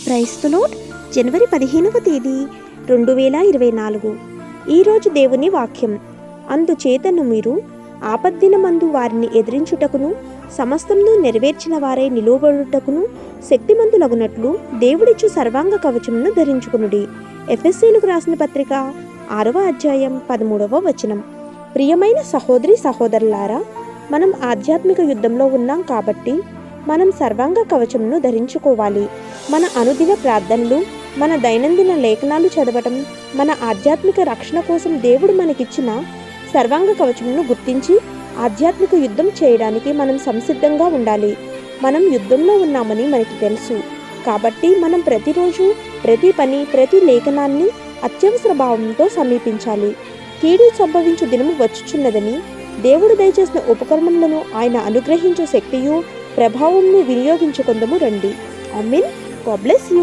Praise the lord. జనవరి 15వ తేదీ 2024. ఈరోజు దేవుని వాక్యం. అందుచేతను మీరు ఆపద్దినమందు వారిని ఎదిరించుటకును సమస్తమును నెరవేర్చిన వారై నిలువబడుటకును శక్తిమంతులగునట్లు దేవుడిచ్చు సర్వాంగ కవచమును ధరించుకునుడి. ఎఫెసీయులకు రాసిన పత్రిక 6వ అధ్యాయం 13వ వచనం. ప్రియమైన సహోదరి సహోదరులారా, మనం ఆధ్యాత్మిక యుద్ధంలో ఉన్నాం కాబట్టి మనం సర్వాంగ కవచమును ధరించుకోవాలి. మన అనుదిన ప్రార్థనలు, మన దైనందిన లేఖనాలు చదవటం, మన ఆధ్యాత్మిక రక్షణ కోసం దేవుడు మనకిచ్చిన సర్వాంగ కవచమును గుర్తించి ఆధ్యాత్మిక యుద్ధం చేయడానికి మనం సంసిద్ధంగా ఉండాలి. మనం యుద్ధంలో ఉన్నామని మనకి తెలుసు కాబట్టి మనం ప్రతిరోజు ప్రతి పని, ప్రతి లేఖనాన్ని అత్యవసర భావంతో సమీపించాలి. కీడు సంభవించు దినము వచ్చుచున్నదని దేవుడు దయచేసిన ఉపకరణములను ఆయన అనుగ్రహించే శక్తియు ప్రభావమును వినియోగించుకుందము రండి. ఆమేన్. God bless you.